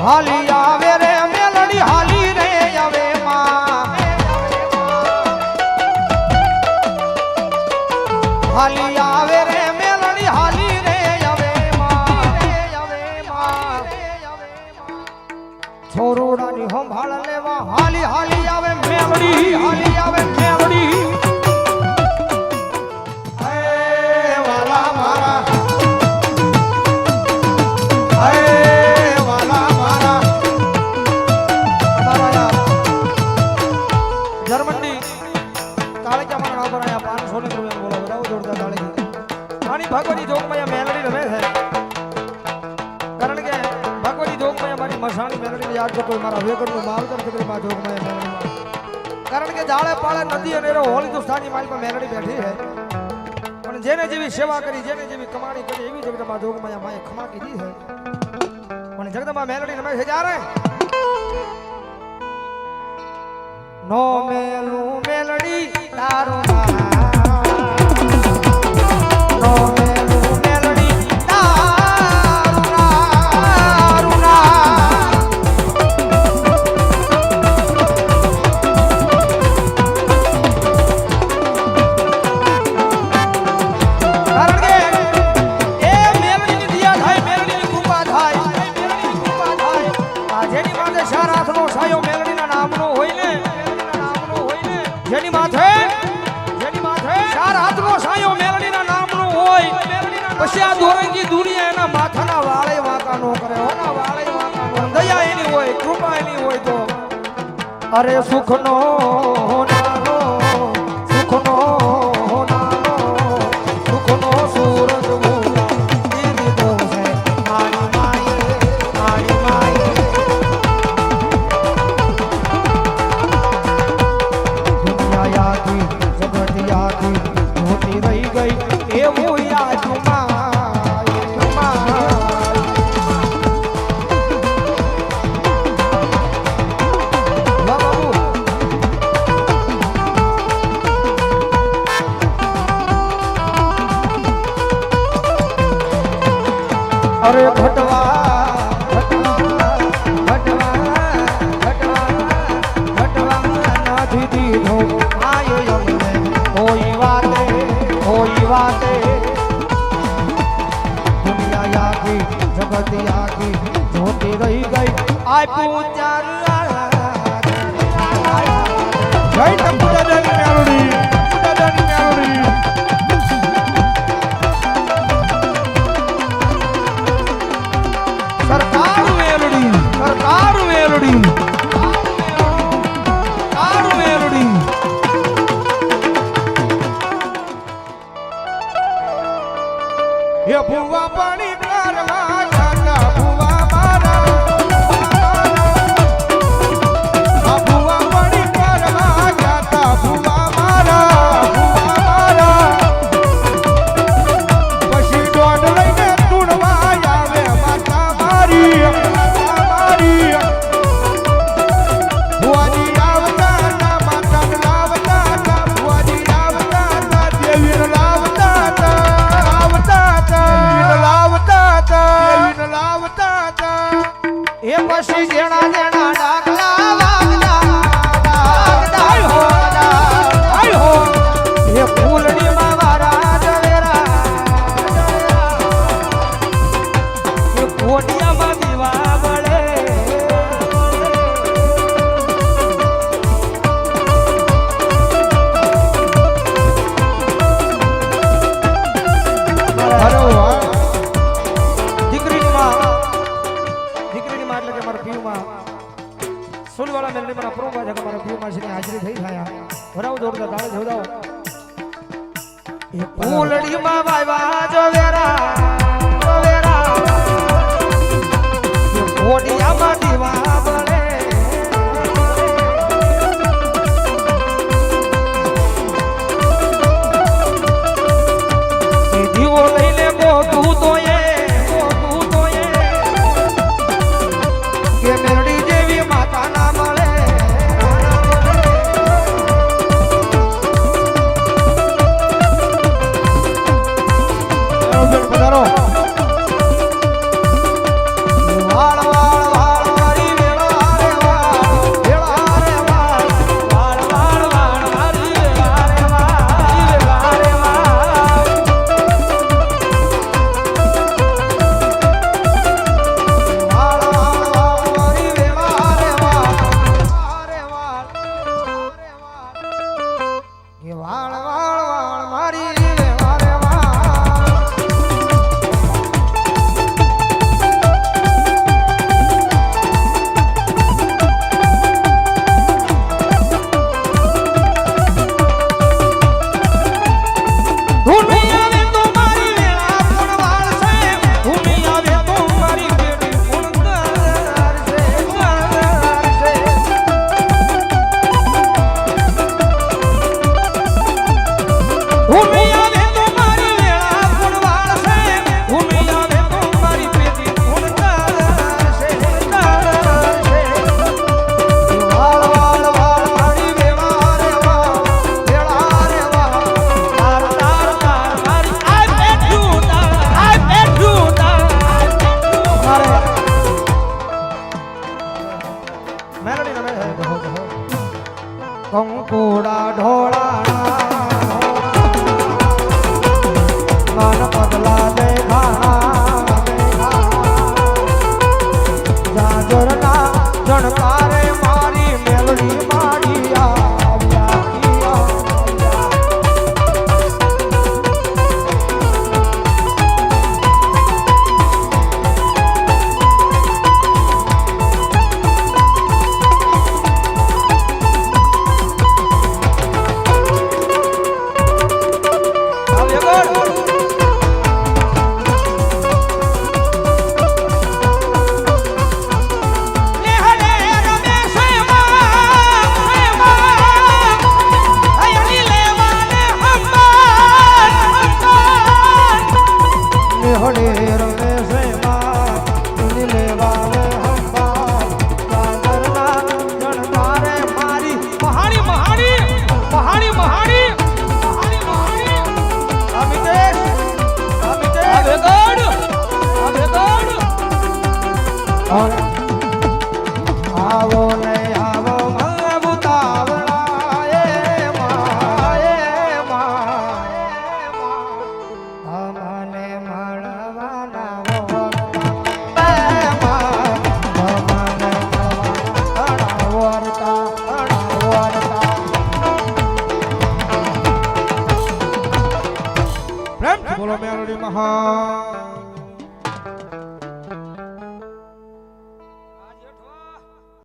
હાલી આવે રે મેલડી હાલી રે આવે માં હાલી આવે રે મેલડી હાલી રે આવે માં છોરોડાની સંભાળ લેવા હાલી હાલી આવે મેલડી હાલી આવે મેલડી ભગવતી જોગમાં મેલડી રમે છે કારણ કે ભગવતી જોગમાં મારી મસાણી મેલડી યાદ કરતો મારા વેગરનું માવતર ચક્રમાં જોગમાં મેલડી કારણ કે જાળે પાળે નદી અને હોળી તો સ્થાની માલમાં મેલડી બેઠી છે પણ જેને જેવી સેવા કરી જેને જેવી કમાણી કરી એવી જગદંબા જોગમાં માએ ખમા કીધી છે પણ જગદંબા મેલડી રમે છે જ્યારે નો મેલું મેલડી તારું નામ નો પછી આ દોરંગી દુનિયા એના માથાના વાળે વાંકા નો કરે હોના વાળે વાંકા નો દયા એની હોય કૃપા એની હોય તો અરે સુખનો નાનો સુખનો નાનો સુખનો સૂરજ મોલા દીદી તો છે મારી માએ દુનિયા યાદી જગત યાદી મોટી રહી ગઈ એવું યાદમાં અરે ભટવા નાથી દીધો આયો અમને કોઈ વાતે દુનિયા યાદી જગત યાદી જોતી રહી ગઈ આપ્યું ચાર જય ટપુડા મેલડી સરકાર મેલડી હે ભુવા પાણી કરવા જાતા ભુવા મારા આ ભુવા પાણી કરવા જાતા ભુવા મારા પછી દોડ લઈને ટૂણવા આવે માતા મારી ભુવાજી આવતા ના માતા લાવતા ના ભુવાજી આવતા ના દેવી લાવતા એ પછી જેણા ડાકલા વાગતા હો એ ફૂલડી માં મારા જવેરા એ કોડિયામાં દીવા વળે સુલવાળા મેલડી મારા પ્રોમા જગા મારા પ્રિયમાં શ્રી હાજરી થઈ થયા ભરાવ દોડતા તાળે જોડાવ એ ફૂલડી માં વાયવા જોવેરા એ કોડિયામાં દીવા બળે એ દીવો લઈને ગોતું તો એ કે મેલડી જેવી માતા ના મળે આવો ને આવો મંગબુતાવળા એ અમને મળવાના બોલો મેલડી મહા